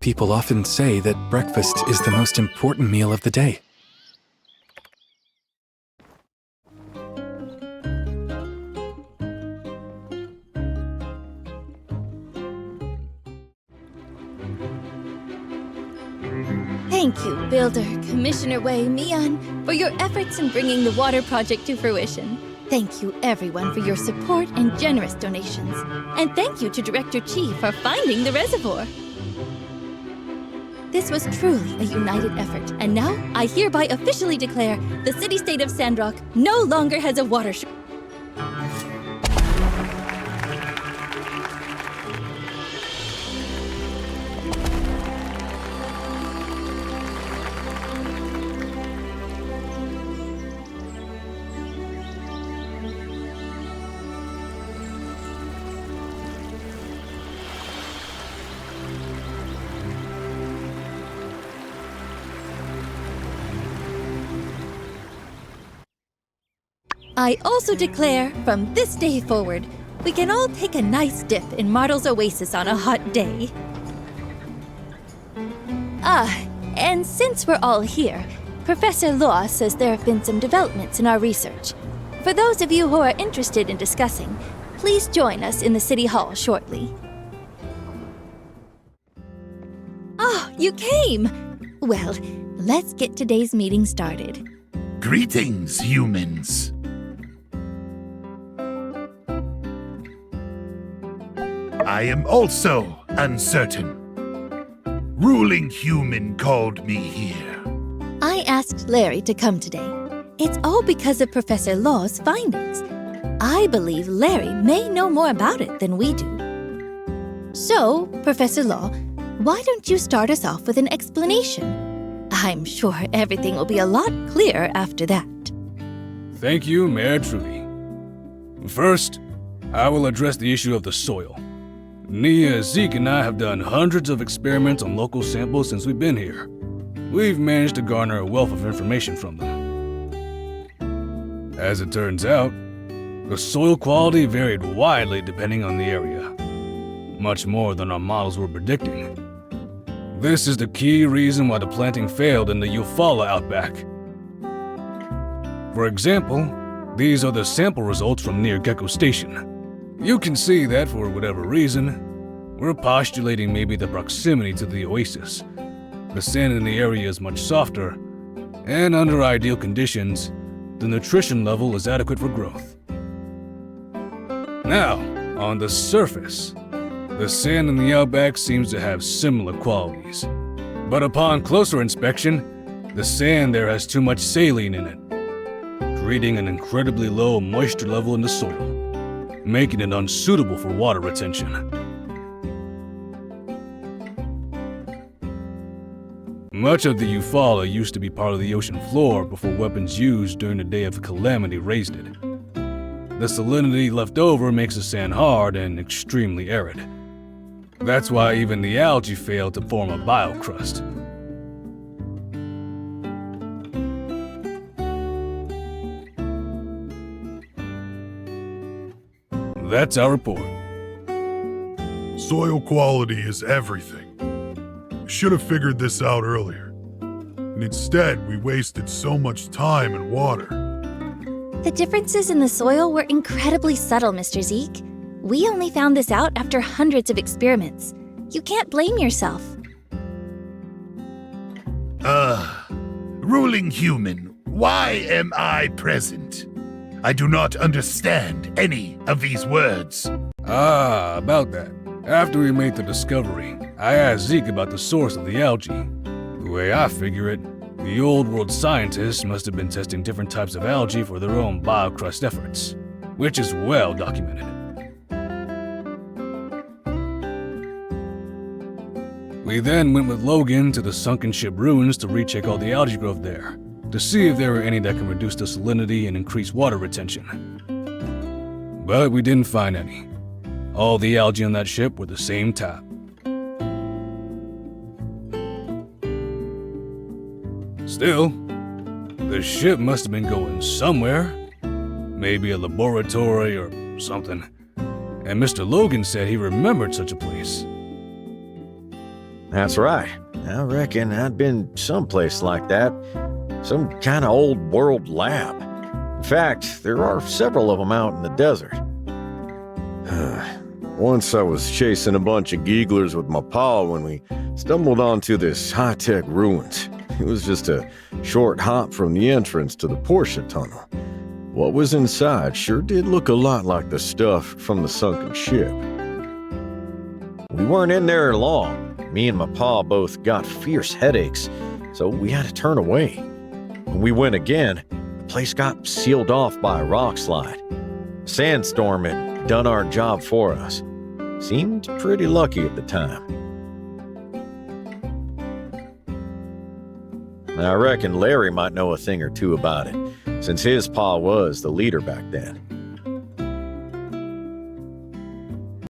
People often say that breakfast is the most important meal of the day. Thank you, Builder, Commissioner Wei, Mian, for your efforts in bringing the water project to fruition. Thank you, everyone, for your support and generous donations. And thank you to Director Chi for finding the reservoir. This was truly a united effort, and now I hereby officially declare the city-state of Sandrock no longer has a water shortage. I also declare, from this day forward, we can all take a nice dip in Martel's Oasis on a hot day. And since we're all here, Professor Law says there have been some developments in our research. For those of you who are interested in discussing, please join us in the City Hall shortly. Oh, you came! Well, let's get today's meeting started. Greetings, humans. I am also uncertain. Ruling human called me here. I asked Larry to come today. It's all because of Professor Law's findings. I believe Larry may know more about it than we do. So, Professor Law, why don't you start us off with an explanation? I'm sure everything will be a lot clearer after that. Thank you, Mayor Trudy. First, I will address the issue of the soil. Nia, Zeke, and I have done hundreds of experiments on local samples since we've been here. We've managed to garner a wealth of information from them. As it turns out, the soil quality varied widely depending on the area, much more than our models were predicting. This is the key reason why the planting failed in the Eufaula outback. For example, these are the sample results from near Gecko Station. You can see that for whatever reason, we're postulating maybe the proximity to the oasis. The sand in the area is much softer, and under ideal conditions, the nutrition level is adequate for growth. Now, on the surface, the sand in the outback seems to have similar qualities. But upon closer inspection, the sand there has too much saline in it, creating an incredibly low moisture level in the soil, making it unsuitable for water retention. Much of the Eufaula used to be part of the ocean floor before weapons used during the Day of Calamity raised it. The salinity left over makes the sand hard and extremely arid. That's why even the algae failed to form a biocrust. That's our report. Soil quality is everything. We should have figured this out earlier. And instead, we wasted so much time and water. The differences in the soil were incredibly subtle, Mr. Zeke. We only found this out after hundreds of experiments. You can't blame yourself. Ruling human, why am I present? I do not understand any of these words. About that. After we made the discovery, I asked Zeke about the source of the algae. The way I figure it, the old world scientists must have been testing different types of algae for their own biocrust efforts, which is well documented. We then went with Logan to the sunken ship ruins to recheck all the algae growth there, to see if there were any that can reduce the salinity and increase water retention. But we didn't find any. All the algae on that ship were the same type. Still, the ship must have been going somewhere. Maybe a laboratory or something. And Mr. Logan said he remembered such a place. That's right. I reckon I'd been someplace like that. Some kind of old world lab. In fact, there are several of them out in the desert. Once I was chasing a bunch of geeglers with my pa when we stumbled onto this high-tech ruins. It was just a short hop from the entrance to the Porsche tunnel. What was inside sure did look a lot like the stuff from the sunken ship. We weren't in there long. Me and my pa both got fierce headaches, so we had to turn away. When we went again, the place got sealed off by a rock slide. A sandstorm had done our job for us. Seemed pretty lucky at the time. I reckon Larry might know a thing or two about it, since his pa was the leader back then.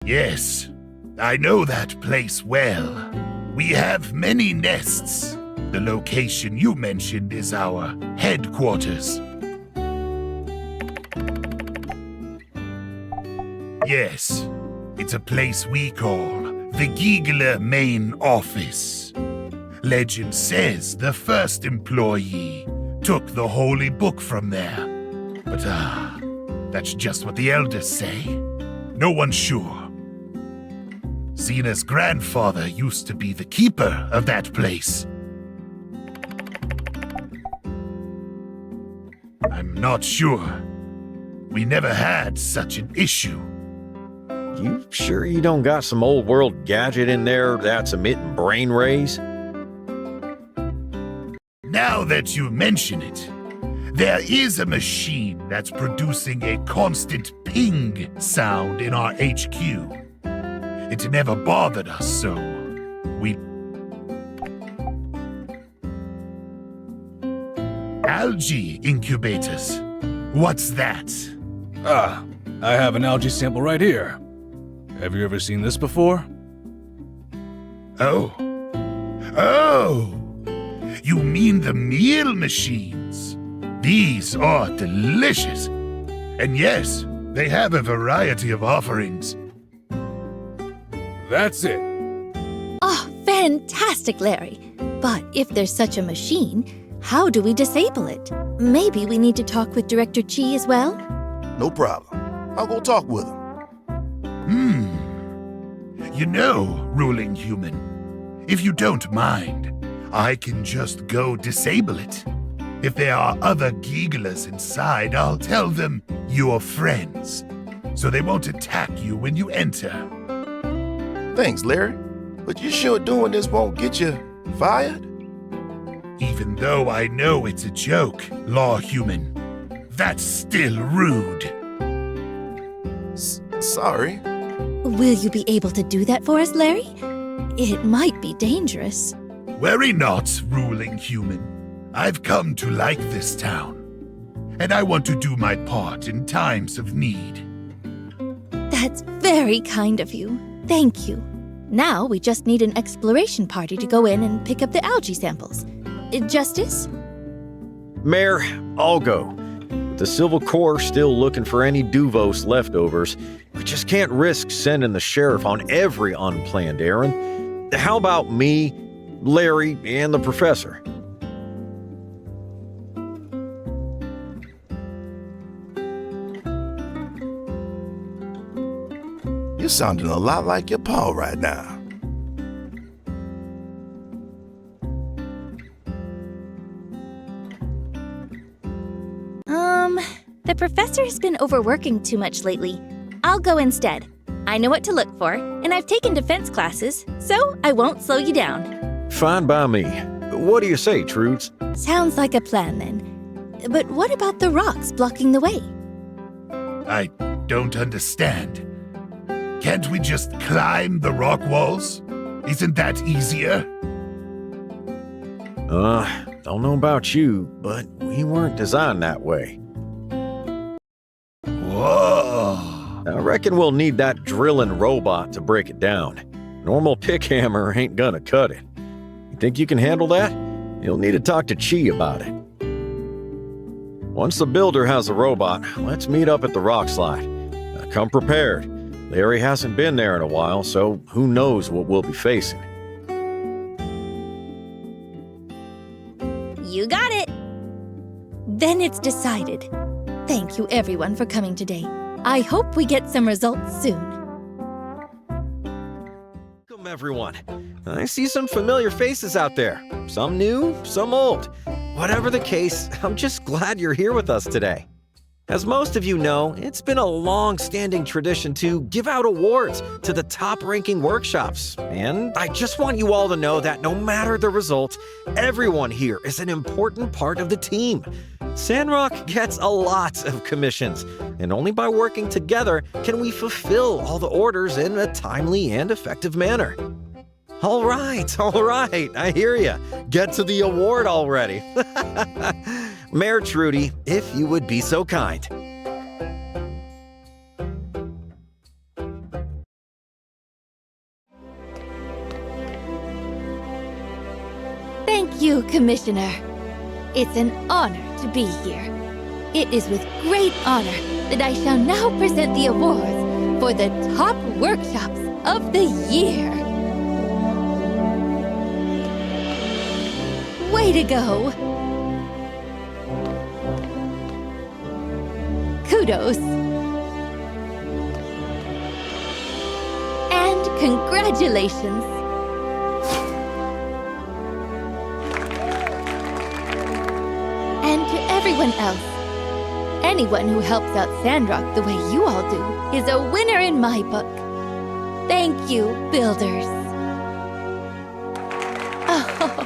Yes, I know that place well. We have many nests. The location you mentioned is our headquarters. Yes, it's a place we call the Giegler Main Office. Legend says the first employee took the holy book from there. But that's just what the elders say. No one's sure. Zena's grandfather used to be the keeper of that place. I'm not sure. We never had such an issue. You sure you don't got some old world gadget in there that's emitting brain rays? Now that you mention it, there is a machine that's producing a constant ping sound in our HQ. It never bothered us, so we... Algae incubators. What's that? I have an algae sample right here. Have you ever seen this before? Oh. You mean the meal machines? These are delicious. And yes, they have a variety of offerings. That's it. Oh, fantastic, Larry. But if there's such a machine, how do we disable it? Maybe we need to talk with Director Chi as well? No problem. I'll go talk with him. You know, ruling human, if you don't mind, I can just go disable it. If there are other Geeglers inside, I'll tell them you're friends, so they won't attack you when you enter. Thanks, Larry. But you sure doing this won't get you fired? Even though I know it's a joke, law human, that's still rude. Sorry. Will you be able to do that for us, Larry? It might be dangerous. Worry not, ruling human. I've come to like this town, and I want to do my part in times of need. That's very kind of you. Thank you. Now we just need an exploration party to go in and pick up the algae samples. Justice? Mayor, I'll go. With the Civil Corps still looking for any Duvos leftovers, we just can't risk sending the sheriff on every unplanned errand. How about me, Larry, and the professor? You're sounding a lot like your pa right now. The professor has been overworking too much lately. I'll go instead. I know what to look for, and I've taken defense classes, so I won't slow you down. Fine by me. What do you say, Trudes? Sounds like a plan, then. But what about the rocks blocking the way? I don't understand. Can't we just climb the rock walls? Isn't that easier? Don't know about you, but we weren't designed that way. Whoa! I reckon we'll need that drilling robot to break it down. Normal pick hammer ain't gonna cut it. You think you can handle that? You'll need to talk to Chi about it. Once the builder has the robot, let's meet up at the rock slide. Come prepared. Larry hasn't been there in a while, so who knows what we'll be facing. You got it. Then it's decided. Thank you everyone for coming today. I hope we get some results soon. Welcome, everyone. I see some familiar faces out there. Some new, some old. Whatever the case, I'm just glad you're here with us today. As most of you know, it's been a long-standing tradition to give out awards to the top-ranking workshops. And I just want you all to know that no matter the result, everyone here is an important part of the team. Sandrock gets a lot of commissions, and only by working together can we fulfill all the orders in a timely and effective manner. All right, I hear ya. Get to the award already. Mayor Trudy, if you would be so kind. Thank you, Commissioner. It's an honor to be here. It is with great honor that I shall now present the awards for the top workshops of the year. Way to go! Kudos. And congratulations. And to everyone else, anyone who helps out Sandrock the way you all do is a winner in my book. Thank you, builders. Oh.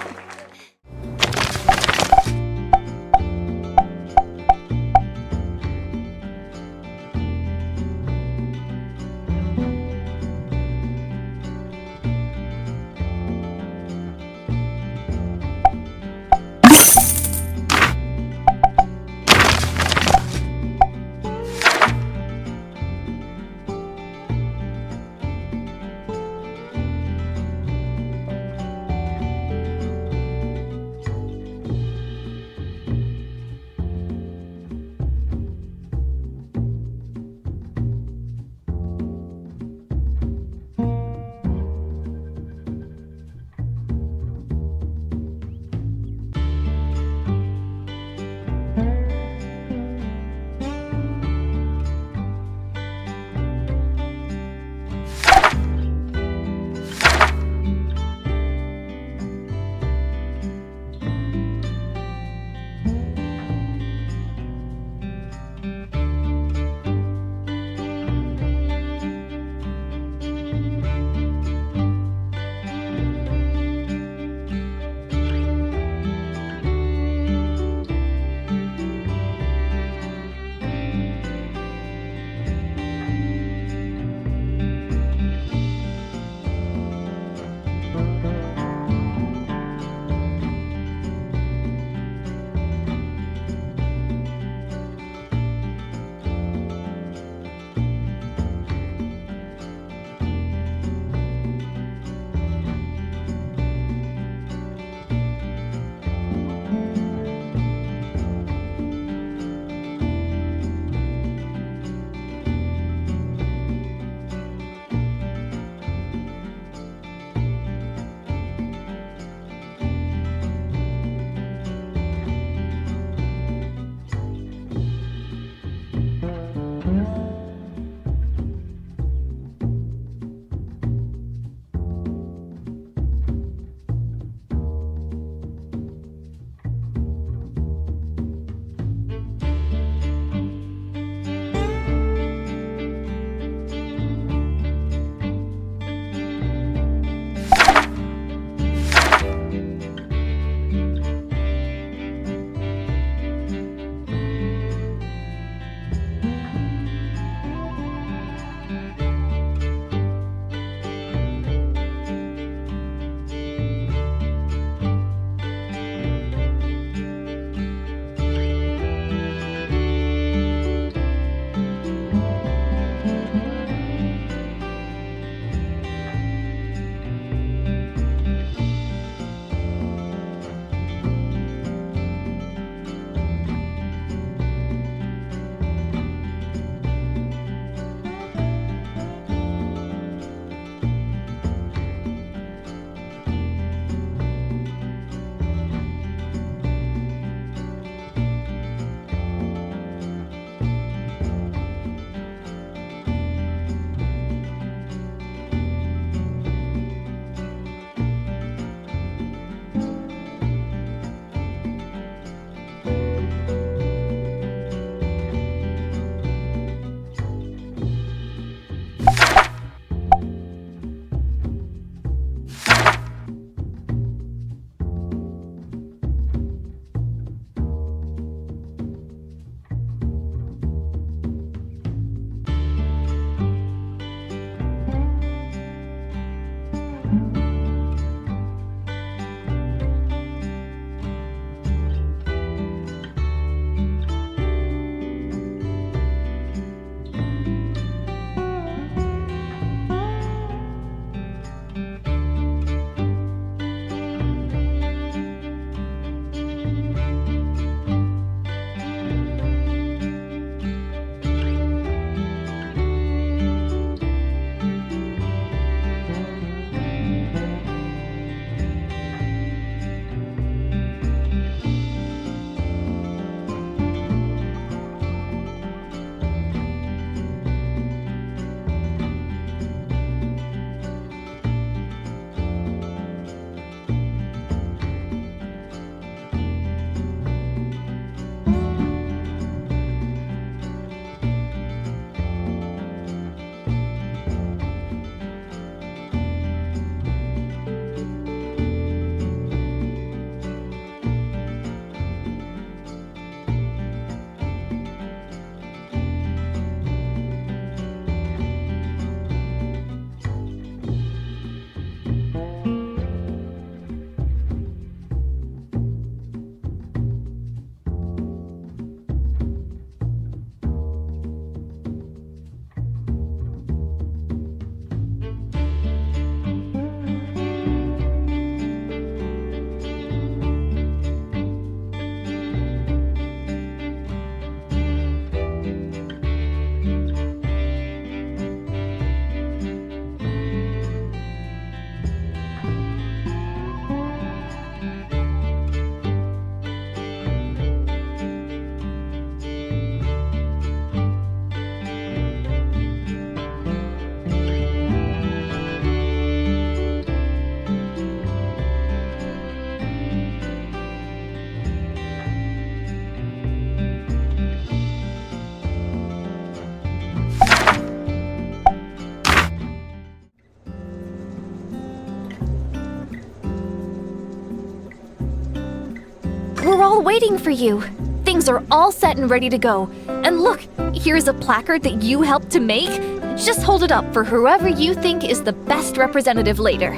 all waiting for you. Things are all set and ready to go. And look, here's a placard that you helped to make. Just hold it up for whoever you think is the best representative later.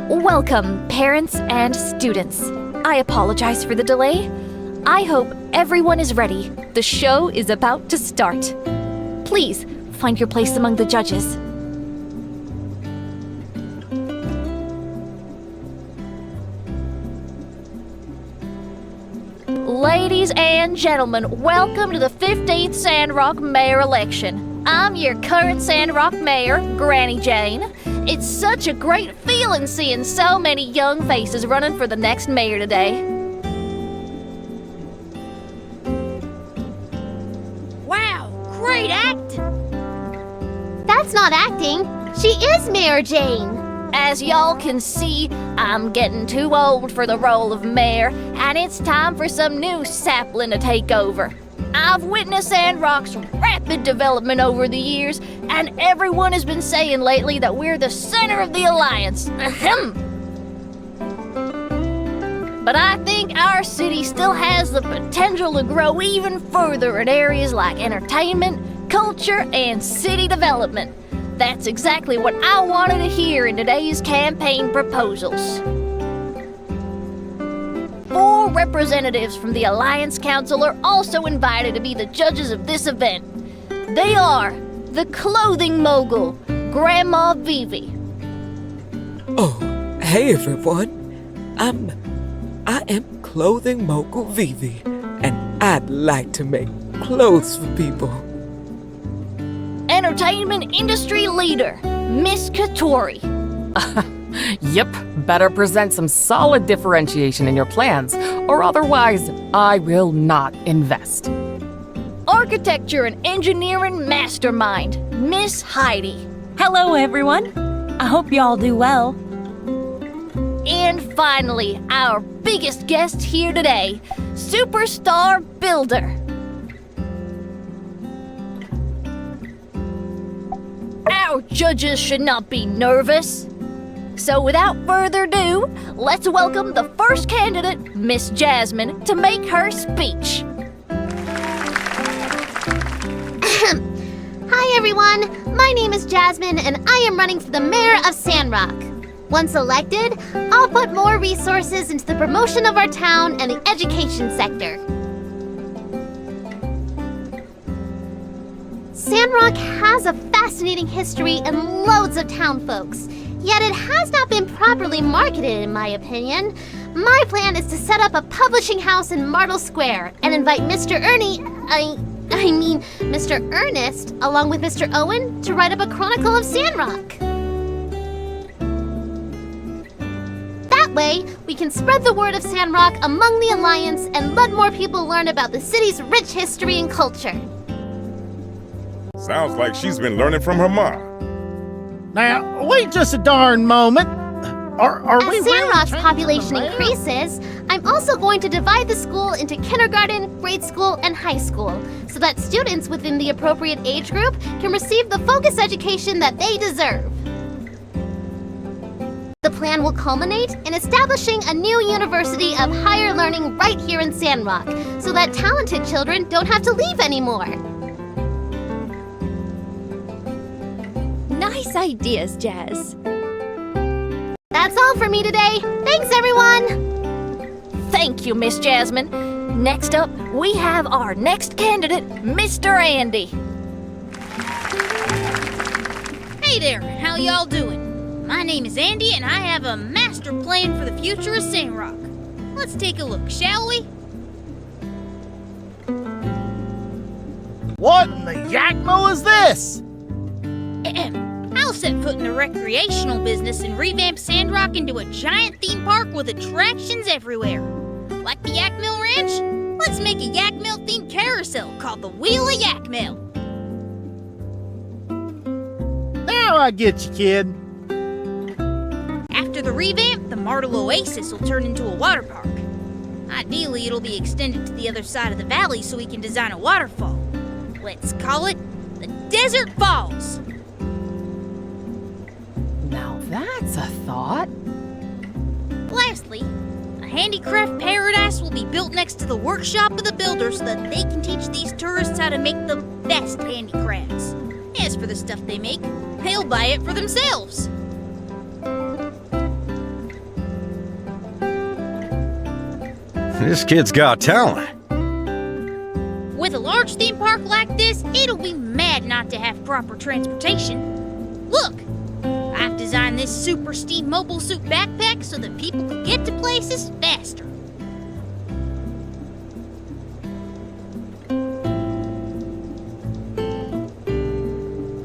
Welcome, parents and students. I apologize for the delay. I hope everyone is ready. The show is about to start. Please, find your place among the judges. Ladies and gentlemen, welcome to the 15th Sandrock Mayor election. I'm your current Sandrock Mayor, Granny Jane. It's such a great feeling seeing so many young faces running for the next mayor today. Wow, great acting! That's not acting. She is Mayor Jane. As y'all can see, I'm getting too old for the role of mayor, and it's time for some new sapling to take over. I've witnessed Sandrock's rapid development over the years, and everyone has been saying lately that we're the center of the Alliance. Ahem. But I think our city still has the potential to grow even further in areas like entertainment, culture, and city development. That's exactly what I wanted to hear in today's campaign proposals. 4 representatives from the Alliance Council are also invited to be the judges of this event. They are the clothing mogul, Grandma Vivi. Oh, hey everyone. I am clothing mogul Vivi, and I'd like to make clothes for people. Entertainment industry leader, Miss Katori. Yep, better present some solid differentiation in your plans, or otherwise, I will not invest. Architecture and engineering mastermind, Miss Heidi. Hello, everyone. I hope y'all do well. And finally, our biggest guest here today, superstar builder. Our judges should not be nervous. So without further ado, let's welcome the first candidate, Miss Jasmine, to make her speech. Hi everyone, my name is Jasmine and I am running for the mayor of Sandrock. Once elected, I'll put more resources into the promotion of our town and the education sector. Sandrock has a fascinating history and loads of town folks, yet it has not been properly marketed in my opinion. My plan is to set up a publishing house in Martle Square and invite Mr. Mr. Ernest, along with Mr. Owen, to write up a chronicle of Sandrock. That way, we can spread the word of Sandrock among the Alliance and let more people learn about the city's rich history and culture. Sounds like she's been learning from her mom. Now, wait just a darn moment. As Sandrock's population increases, I'm also going to divide the school into kindergarten, grade school, and high school, so that students within the appropriate age group can receive the focused education that they deserve. The plan will culminate in establishing a new university of higher learning right here in Sandrock, so that talented children don't have to leave anymore. Nice ideas, Jazz. That's all for me today. Thanks, everyone! Thank you, Miss Jasmine. Next up, we have our next candidate, Mr. Andy. Hey there, how y'all doing? My name is Andy and I have a master plan for the future of Sandrock. Let's take a look, shall we? What in the yakmo is this? I'll set foot in the recreational business and revamp Sandrock into a giant theme park with attractions everywhere. Like the Yak Mill Ranch? Let's make a Yak Mill themed carousel called the Wheel of Yak Mill. Now I get you, kid. After the revamp, the Martle Oasis will turn into a water park. Ideally, it'll be extended to the other side of the valley so we can design a waterfall. Let's call it the Desert Falls. that's a thought. Lastly, a handicraft paradise will be built next to the workshop of the builder so that they can teach these tourists how to make the best handicrafts. As for the stuff they make, they'll buy it for themselves. This kid's got talent. With a large theme park like this, it'll be mad not to have proper transportation. Look, I've designed this super steam mobile suit backpack so that people can get to places faster.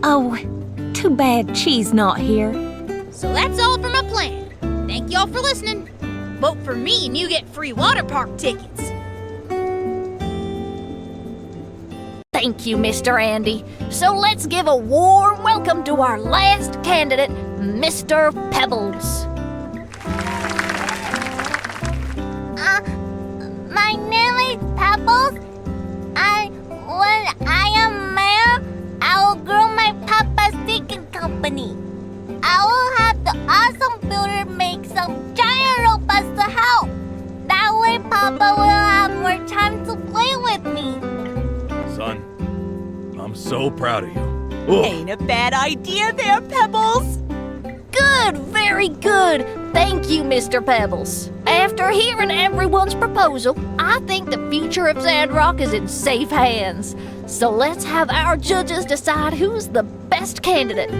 Oh, too bad Chee's not here. So that's all for my plan. Thank y'all for listening. Vote for me and you get free water park tickets. Thank you, Mr. Andy. So let's give a warm welcome to our last candidate, Mr. Pebbles. My name is Pebbles. When I am mayor, I will grow my Papa's Chicken Company. I will have the awesome builder make some giant robots to help. That way Papa will have more time to play with me. Son, I'm so proud of you. Ain't a bad idea there, Pebbles. Good, very good. Thank you, Mr. Pebbles. After hearing everyone's proposal, I think the future of Sandrock is in safe hands. So let's have our judges decide who's the best candidate.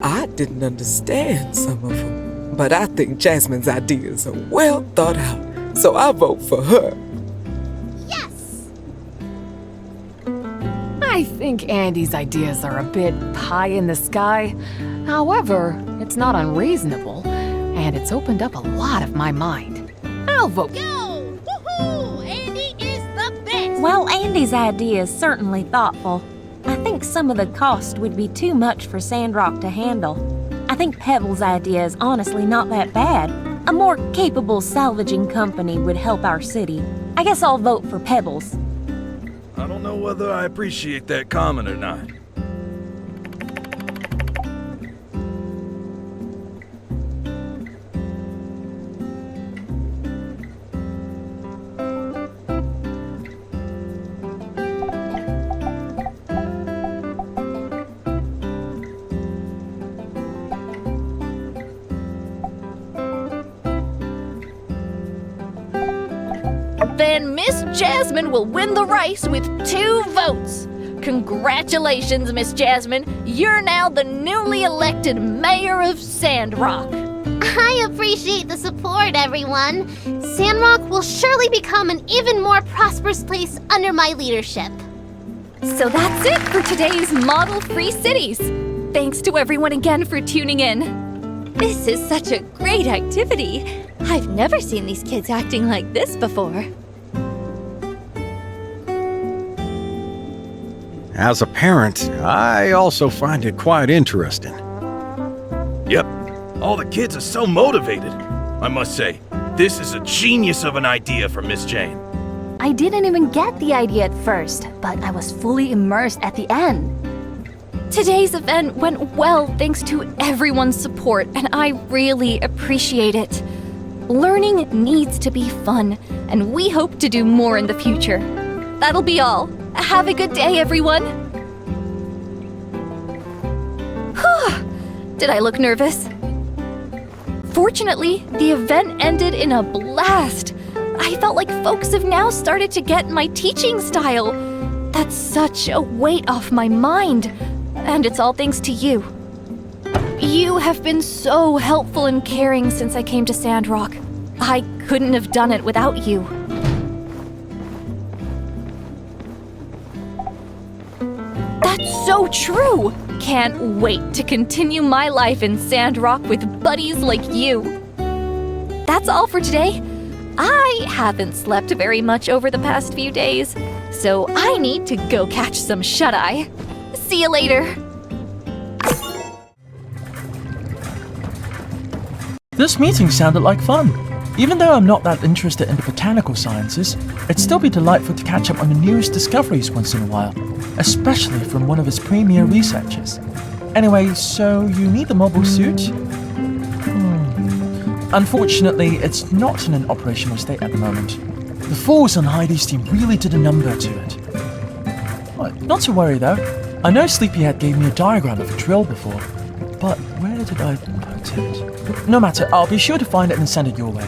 I didn't understand some of them, but I think Jasmine's ideas are well thought out, so I vote for her. Yes! I think Andy's ideas are a bit pie in the sky. However, it's not unreasonable, and it's opened up a lot of my mind. I'll vote. Go! Woohoo! Andy is the best! Well, Andy's idea is certainly thoughtful. I think some of the cost would be too much for Sandrock to handle. I think Pebbles' idea is honestly not that bad. A more capable salvaging company would help our city. I guess I'll vote for Pebbles. I don't know whether I appreciate that comment or not. Then Miss Jasmine will win the race with 2 votes. Congratulations, Miss Jasmine. You're now the newly elected mayor of Sandrock. I appreciate the support, everyone. Sandrock will surely become an even more prosperous place under my leadership. So that's it for today's Model Free Cities. Thanks to everyone again for tuning in. This is such a great activity. I've never seen these kids acting like this before. As a parent, I also find it quite interesting. Yep, all the kids are so motivated. I must say, this is a genius of an idea from Miss Jane. I didn't even get the idea at first, but I was fully immersed at the end. Today's event went well thanks to everyone's support, and I really appreciate it. Learning needs to be fun, and we hope to do more in the future. That'll be all. Have a good day, everyone. Did I look nervous? Fortunately, the event ended in a blast. I felt like folks have now started to get my teaching style. That's such a weight off my mind. And it's all thanks to you. You have been so helpful and caring since I came to Sandrock. I couldn't have done it without you. That's so true! Can't wait to continue my life in Sandrock with buddies like you. That's all for today. I haven't slept very much over the past few days, so I need to go catch some shut-eye. See you later. This meeting sounded like fun. Even though I'm not that interested in the botanical sciences, it'd still be delightful to catch up on the newest discoveries once in a while, especially from one of its premier researchers. Anyway, so you need the mobile suit? Unfortunately, it's not in an operational state at the moment. The falls on Heidi's team really did a number to it. Not to worry though. I know Sleepyhead gave me a diagram of a drill before, but where did I put it? No matter, I'll be sure to find it and send it your way.